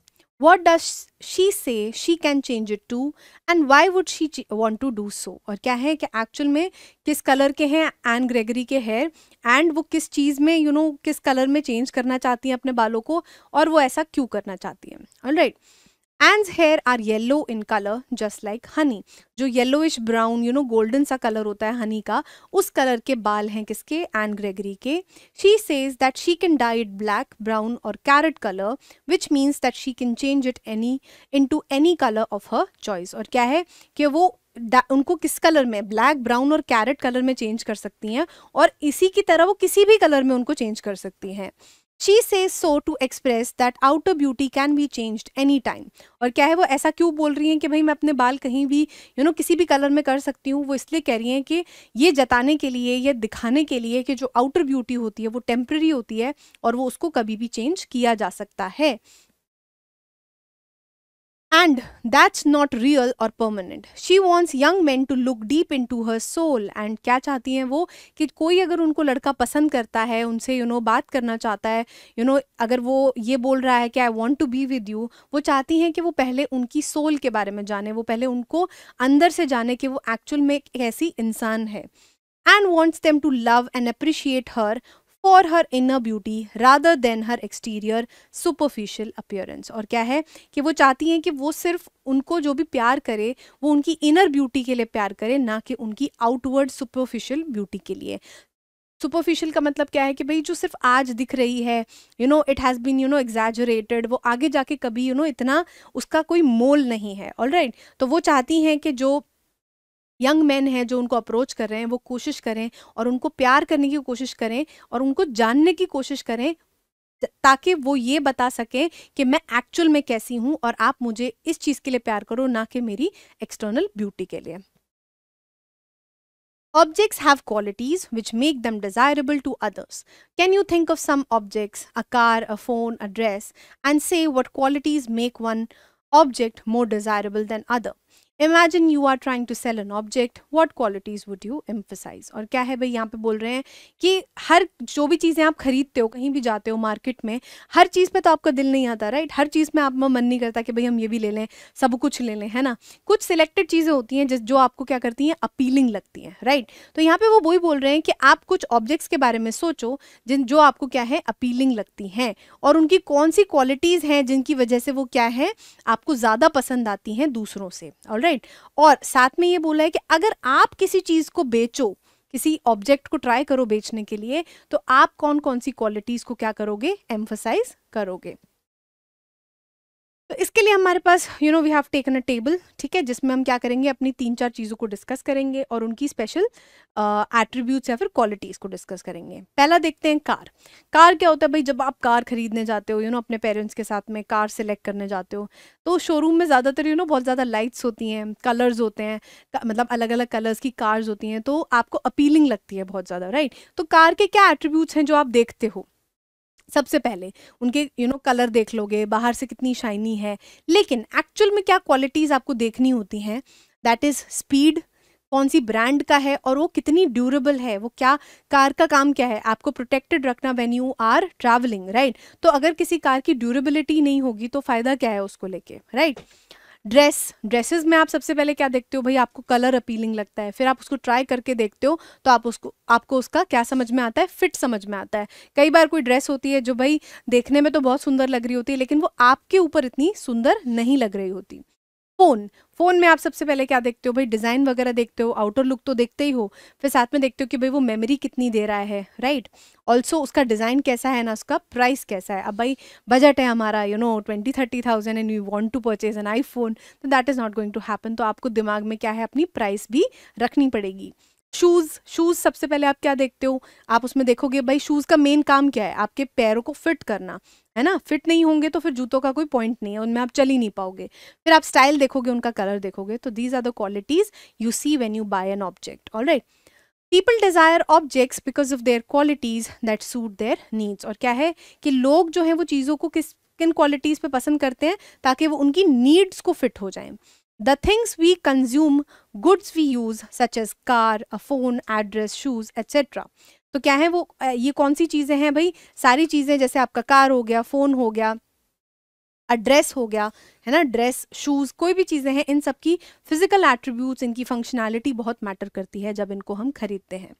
What does she say she can change it to, and why would she want to do so? और क्या है कि actual में किस colour के हैं N Gregory के hair, and वो किस चीज़ में किस कलर में चेंज करना चाहती हैं अपने बालों को, और वो ऐसा क्यों करना चाहती हैं। Alright, Anne's hair are yellow in color just like honey। जो येलोइश ब्राउन गोल्डन सा कलर होता है हनी का, उस कलर के बाल हैं किसके? एन ग्रेगरी के। She says that she can dye it black, brown or carrot color, which means that she can change it into any color of her choice। और क्या है कि वो उनको किस कलर में? ब्लैक, ब्राउन और कैरेट कलर में चेंज कर सकती हैं, और इसी की तरह वो किसी भी कलर में उनको चेंज कर सकती हैं। She says so to express that outer beauty can be changed any time। और क्या है, वो ऐसा क्यों बोल रही हैं कि भाई मैं अपने बाल कहीं भी किसी भी कलर में कर सकती हूँ? वो इसलिए कह रही हैं कि ये जताने के लिए, ये दिखाने के लिए कि जो आउटर ब्यूटी होती है वो टेम्पररी होती है और वो उसको कभी भी चेंज किया जा सकता है। And that's not real or permanent। She wants young men to look deep into her soul। and क्या चाहती हैं वो कि कोई अगर उनको लड़का पसंद करता है, उनसे बात करना चाहता है, अगर वो ये बोल रहा है कि I want to be with you, वो चाहती हैं कि वो पहले उनकी सोल के बारे में जाने, वो पहले उनको अंदर से जाने कि वो एक्चुअल में एक ऐसी इंसान है। and wants them to love and appreciate her for her inner beauty rather than her exterior superficial appearance। और क्या है कि वो चाहती हैं कि वो सिर्फ उनको जो भी प्यार करे वो उनकी इनर ब्यूटी के लिए प्यार करे, ना कि उनकी आउटवर्ड सुपरफिशियल ब्यूटी के लिए। सुपरफिशियल का मतलब क्या है कि भाई जो सिर्फ आज दिख रही है, इट हैज़ बीन एग्जैजरेटेड, वो आगे जाके कभी इतना उसका कोई मोल नहीं है। ऑलराइट, तो वो चाहती हैं कि जो यंग मैन हैं जो उनको अप्रोच कर रहे हैं वो कोशिश करें और उनको प्यार करने की कोशिश करें और उनको जानने की कोशिश करें, ताकि वो ये बता सकें कि मैं एक्चुअल में कैसी हूँ और आप मुझे इस चीज़ के लिए प्यार करो, ना कि मेरी एक्सटर्नल ब्यूटी के लिए। Objects have qualities which make them desirable to others. Can you think of some objects, a car, a phone, a dress, and say what qualities make one object more desirable than other? Imagine you are trying to sell an object, what qualities would you emphasise. और क्या है भाई, यहाँ पे बोल रहे हैं कि हर जो भी चीज़ें आप खरीदते हो, कहीं भी जाते हो मार्केट में, हर चीज़ पे तो आपका दिल नहीं आता, राइट। हर चीज़ में आपका मन नहीं करता कि भाई हम ये भी ले लें, सब कुछ ले लें, है ना। कुछ सिलेक्टेड चीज़ें होती हैं जो आपको क्या करती हैं, अपीलिंग लगती हैं, राइट। तो यहाँ पे वो वही बोल रहे हैं कि आप कुछ ऑब्जेक्ट्स के बारे में सोचो जो आपको क्या है, अपीलिंग लगती हैं, और उनकी कौन सी क्वालिटीज़ हैं जिनकी वजह से वो क्या है, आपको ज़्यादा पसंद आती हैं दूसरों से, ऑलराइट। और साथ में ये बोला है कि अगर आप किसी चीज़ को बेचो, किसी ऑब्जेक्ट को ट्राई करो बेचने के लिए, तो आप कौन कौन सी क्वालिटीज़ को क्या करोगे, एम्फसाइज करोगे। तो इसके लिए हमारे पास we have taken a table, ठीक है, जिसमें हम क्या करेंगे, अपनी 3-4 चीज़ों को डिस्कस करेंगे और उनकी स्पेशल एट्रीब्यूट्स या फिर क्वालिटीज़ को डिस्कस करेंगे। पहला देखते हैं कार। कार क्या होता है भाई, जब आप कार खरीदने जाते हो, अपने पेरेंट्स के साथ में कार सिलेक्ट करने जाते हो, तो शोरूम में ज़्यादातर बहुत ज़्यादा लाइट्स होती हैं, कलर्स होते हैं, मतलब अलग अलग कलर्स की कार्स होती हैं, तो आपको अपीलिंग लगती है बहुत ज़्यादा, राइट। तो कार के क्या एट्रीब्यूट्स हैं जो आप देखते हो, सबसे पहले उनके कलर देख लोगे, बाहर से कितनी शाइनी है, लेकिन एक्चुअल में क्या क्वालिटीज़ आपको देखनी होती हैं, दैट इज़ स्पीड, कौन सी ब्रांड का है और वो कितनी ड्यूरेबल है, वो क्या कार का काम क्या है, आपको प्रोटेक्टेड रखना when you are travelling, right. तो अगर किसी कार की ड्यूरेबिलिटी नहीं होगी तो फ़ायदा क्या है उसको लेके, राइट। ड्रेसेस में आप सबसे पहले क्या देखते हो भाई, आपको कलर अपीलिंग लगता है, फिर आप उसको ट्राई करके देखते हो, तो आपको उसका क्या समझ में आता है, फिट समझ में आता है। कई बार कोई ड्रेस होती है जो भाई देखने में तो बहुत सुंदर लग रही होती है, लेकिन वो आपके ऊपर इतनी सुंदर नहीं लग रही होती। फोन में आप सबसे पहले क्या देखते हो भाई, डिज़ाइन वगैरह देखते हो, आउटर लुक तो देखते ही हो, फिर साथ में देखते हो कि भाई वो मेमोरी कितनी दे रहा है, राइट। ऑल्सो उसका डिज़ाइन कैसा है ना, उसका प्राइस कैसा है। अब भाई बजट है हमारा 20-30,000 and you want to purchase an iPhone, तो that is not going to happen. तो आपको दिमाग में क्या है, अपनी प्राइस भी रखनी पड़ेगी। शूज़ सबसे पहले आप क्या देखते हो, आप उसमें देखोगे भाई शूज़ का मेन काम क्या है, आपके पैरों को फिट करना, है ना। फिट नहीं होंगे तो फिर जूतों का कोई पॉइंट नहीं है, उनमें आप चल ही नहीं पाओगे। फिर आप स्टाइल देखोगे, उनका कलर देखोगे। तो these are the qualities you see when you buy an object, alright. People desire objects because of their qualities that suit their needs. और क्या है कि लोग जो हैं वो चीज़ों को किन क्वालिटीज पे पसंद करते हैं, ताकि वो उनकी नीड्स को फिट हो जाए। The things we consume, goods we use such as car, a phone, a dress, shoes etcetera. तो क्या है वो ये कौन सी चीज़ें हैं भाई, सारी चीज़ें, जैसे आपका कार हो गया, फ़ोन हो गया, ड्रेस हो गया, है ना, ड्रेस, शूज़, कोई भी चीज़ें हैं, इन सब की फिजिकल एट्रीब्यूट्स, इनकी फंक्शनैलिटी बहुत मैटर करती है जब इनको हम खरीदते हैं।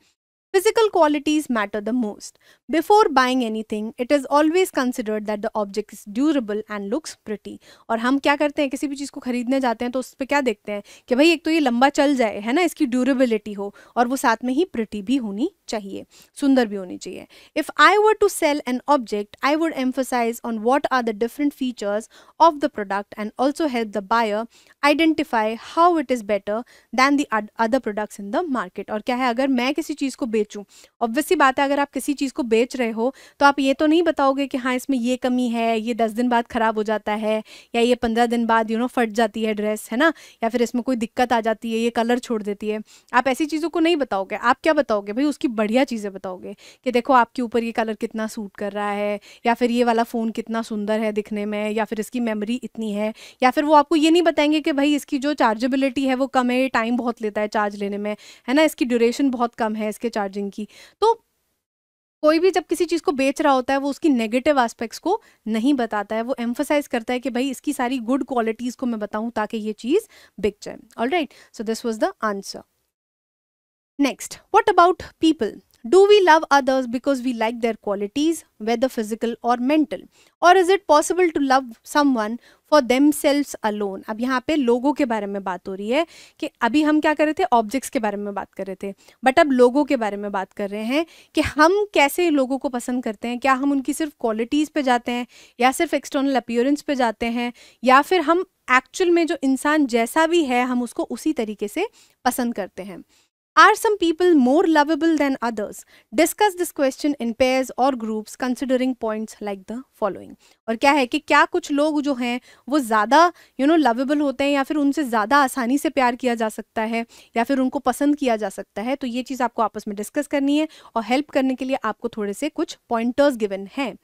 Physical qualities matter the most. Before buying anything, it is always considered that the object is durable and looks pretty. और हम क्या करते हैं, किसी भी चीज़ को खरीदने जाते हैं तो उस पर क्या देखते हैं कि भाई एक तो ये लंबा चल जाए, है ना, इसकी ड्यूरेबिलिटी हो, और वो साथ में ही प्रिटी भी होनी चाहिए, सुंदर भी होनी चाहिए। If I were to sell an object, I would emphasize on what are the different features of the product and also help the buyer identify how it is better than the other products in the market. और क्या है, अगर मैं किसी चीज़ को बेचूं, obviously बात है, अगर आप किसी चीज़ को बेच रहे हो तो आप ये तो नहीं बताओगे कि हाँ इसमें ये कमी है, ये 10 दिन बाद ख़राब हो जाता है, या ये 15 दिन बाद फट जाती है ड्रेस, है ना, या फिर इसमें कोई दिक्कत आ जाती है, ये कलर छोड़ देती है। आप ऐसी चीज़ों को नहीं बताओगे। आप क्या बताओगे भाई, उसकी बढ़िया चीज़ें बताओगे कि देखो आपके ऊपर ये कलर कितना सूट कर रहा है, या फिर ये वाला फ़ोन कितना सुंदर है दिखने में, या फिर इसकी मेमोरी इतनी है। या फिर वो आपको ये नहीं बताएंगे कि भाई इसकी जो चार्जेबिलिटी है वो कम है, टाइम बहुत लेता है चार्ज लेने में, है ना, इसकी ड्यूरेशन बहुत कम है इसके चार्जिंग की। तो कोई भी जब किसी चीज़ को बेच रहा होता है वो उसकी नेगेटिव एस्पेक्ट्स को नहीं बताता है, वो एम्फोसाइज करता है कि भाई इसकी सारी गुड क्वालिटीज़ को मैं बताऊं ताकि ये चीज़ बिक जाए। Alright, so this was the answer. Next, what about people? Do we love others because we like their qualities, whether physical or mental? Or is it possible to love someone for themselves alone? अब यहाँ पे लोगों के बारे में बात हो रही है कि अभी हम क्या कर रहे थे, ऑब्जेक्ट्स के बारे में बात कर रहे थे, बट अब लोगों के बारे में बात कर रहे हैं कि हम कैसे लोगों को पसंद करते हैं। क्या हम उनकी सिर्फ क्वालिटीज़ पे जाते हैं, या सिर्फ एक्सटर्नल अपीयरेंस पे जाते हैं, या फिर हम एक्चुअल में जो इंसान जैसा भी है हम उसको उसी तरीके से पसंद करते हैं। Are some people more lovable than others? Discuss this question in pairs or groups considering points like the following. और क्या है कि क्या कुछ लोग जो हैं वो ज़्यादा लवेबल होते हैं, या फिर उनसे ज़्यादा आसानी से प्यार किया जा सकता है, या फिर उनको पसंद किया जा सकता है। तो ये चीज़ आपको आपस में डिस्कस करनी है, और हेल्प करने के लिए आपको थोड़े से कुछ पॉइंटर्स गिवन हैं।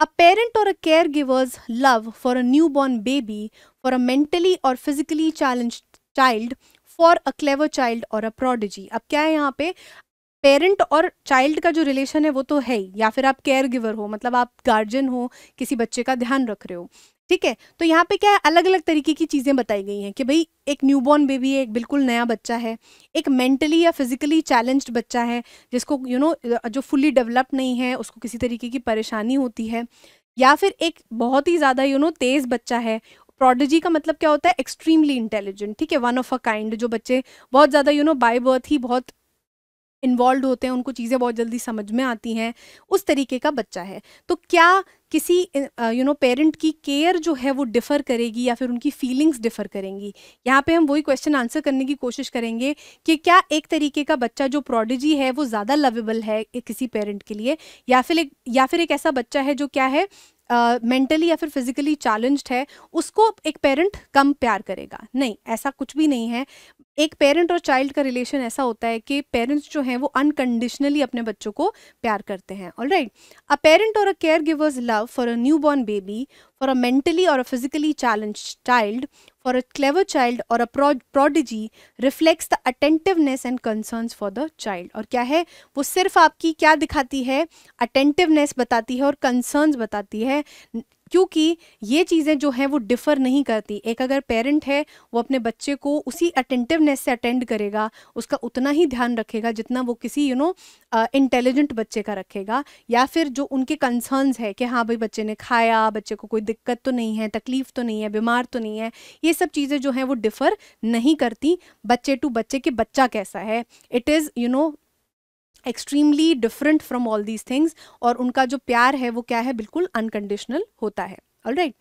A parent or a caregiver's love for a newborn baby, for a mentally or physically challenged child for a clever child or a prodigy. अब क्या है यहाँ पे, पेरेंट और चाइल्ड का जो रिलेशन है वो तो है ही, या फिर आप केयर गिवर हो, मतलब आप गार्जियन हो, किसी बच्चे का ध्यान रख रहे हो, ठीक है। तो यहाँ पे क्या है, अलग अलग तरीके की चीज़ें बताई गई हैं कि भाई एक न्यूबॉर्न बेबी है, एक बिल्कुल नया बच्चा है, एक मेंटली या फिजिकली चैलेंज्ड बच्चा है जिसको जो फुल्ली डेवलप्ड नहीं है, उसको किसी तरीके की परेशानी होती है, या फिर एक बहुत ही ज़्यादा तेज़ बच्चा है। प्रोडिजी का मतलब क्या होता है, एक्सट्रीमली इंटेलिजेंट, ठीक है, वन ऑफ अ काइंड, जो बच्चे बहुत ज़्यादा बाय बर्थ ही बहुत इन्वॉल्व होते हैं, उनको चीज़ें बहुत जल्दी समझ में आती हैं, उस तरीके का बच्चा है। तो क्या किसी पेरेंट की केयर जो है वो डिफ़र करेगी या फिर उनकी फीलिंग्स डिफ़र करेंगी? यहाँ पे हम वही क्वेश्चन आंसर करने की कोशिश करेंगे कि क्या एक तरीके का बच्चा जो प्रोडिजी है वो ज़्यादा लवेबल है किसी पेरेंट के लिए, या फिर एक ऐसा बच्चा है जो क्या है मेंटली या फिर फिजिकली चैलेंज्ड है, उसको एक पेरेंट कम प्यार करेगा? नहीं, ऐसा कुछ भी नहीं है। एक पेरेंट और चाइल्ड का रिलेशन ऐसा होता है कि पेरेंट्स जो हैं वो अनकंडीशनली अपने बच्चों को प्यार करते हैं। ऑलराइट, अ पेरेंट और अ care givers love for a newborn baby, for a mentally or a physically challenged child, for a clever child or a prodigy reflects the attentiveness and concerns for the child. और क्या है वो, सिर्फ आपकी क्या दिखाती है, अटेंटिवनेस बताती है और कंसर्न्स बताती है, क्योंकि ये चीज़ें जो हैं वो डिफ़र नहीं करती। एक अगर पेरेंट है वो अपने बच्चे को उसी अटेंटिवनेस से अटेंड करेगा, उसका उतना ही ध्यान रखेगा जितना वो किसी इंटेलिजेंट बच्चे का रखेगा, या फिर जो उनके कंसर्न्स है कि हाँ भाई बच्चे ने खाया, बच्चे को कोई दिक्कत तो नहीं है, तकलीफ तो नहीं है, बीमार तो नहीं है, ये सब चीज़ें जो हैं वो डिफ़र नहीं करती बच्चे टू बच्चे कि बच्चा कैसा है। It is extremely different from all these things, और उनका जो प्यार है वो क्या है, बिल्कुल अनकंडीशनल होता है। Alright,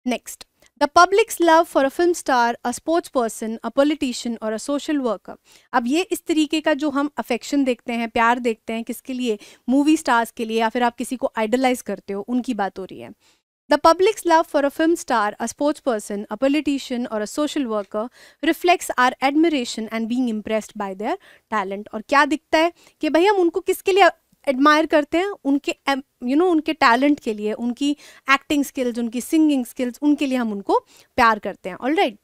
next, the publics love for a film star, a sports person, a politician और अ सोशल वर्कर। अब ये इस तरीके का जो हम अफेक्शन देखते हैं, प्यार देखते हैं, किसके लिए, मूवी स्टार्स के लिए, या फिर आप किसी को आइडलाइज करते हो, उनकी बात हो रही है। The public's love for a film star, a sports person, a politician, or a social worker reflects our admiration and being impressed by their talent. और क्या दिखता है कि भाई हम उनको किसके लिए एडमायर करते हैं, उनके उनके टैलेंट के लिए, उनकी एक्टिंग स्किल्स, उनकी सिंगिंग स्किल्स, उनके लिए हम उनको प्यार करते हैं। Alright,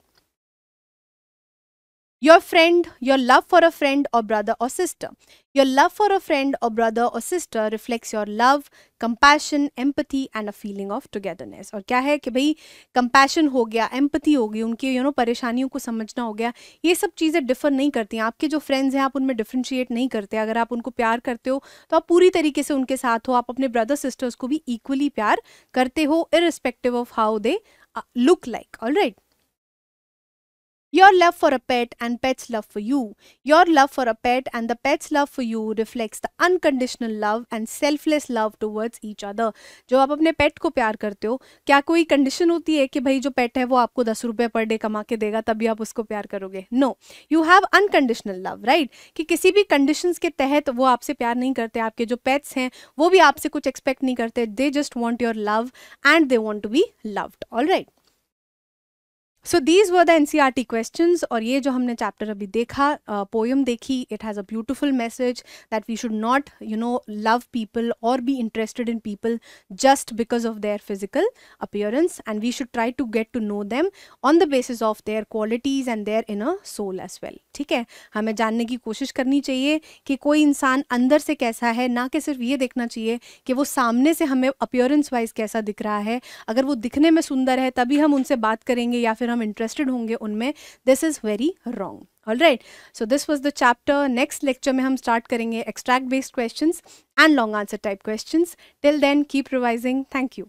your friend, your love for a friend or brother or sister. Your love for a friend or brother or sister reflects your love, compassion, empathy and a feeling of togetherness. और क्या है कि भाई compassion हो गया, empathy हो गई, उनके परेशानियों को समझना हो गया, ये सब चीज़ें डिफर नहीं करती हैं। आपके जो फ्रेंड्स हैं आप उनमें डिफ्रेंशिएट नहीं करते। अगर आप उनको प्यार करते हो तो आप पूरी तरीके से उनके साथ हो, आप अपने ब्रदर सिस्टर्स को भी इक्वली प्यार करते हो, irrespective of how they look like. Alright, your love for a pet and pet's love for you. Your love for a pet and the pet's love for you reflects the unconditional love and selfless love towards each other. जो आप अपने पेट को प्यार करते हो, क्या कोई condition होती है कि भाई जो पेट है वो आपको 10 रुपये पर डे कमा के देगा तभी आप उसको प्यार करोगे? No, you have unconditional love, right, कि किसी भी कंडीशंस के तहत वो आपसे प्यार नहीं करते। आपके जो पेट्स हैं वो भी आपसे कुछ एक्सपेक्ट नहीं करते, they just want your love and they want to be loved. Alright, so these were the NCERT questions. और ये जो हमने चैप्टर अभी देखा, पोएम देखी, it has a beautiful message that we should not love people or be interested in people just because of their physical appearance, and we should try to get to know them on the basis of their qualities and their inner soul as well. ठीक है, हमें जानने की कोशिश करनी चाहिए कि कोई इंसान अंदर से कैसा है, ना कि सिर्फ ये देखना चाहिए कि वो सामने से हमें अपीयरेंस वाइज कैसा दिख रहा है। अगर वो दिखने में सुंदर है तभी हम उनसे बात करेंगे या फिर हम इंटरेस्टेड होंगे उनमें। This is very wrong. Alright, so this was the chapter. Next lecture में हम स्टार्ट करेंगे extract based questions and long answer type questions. Till then keep revising. Thank you.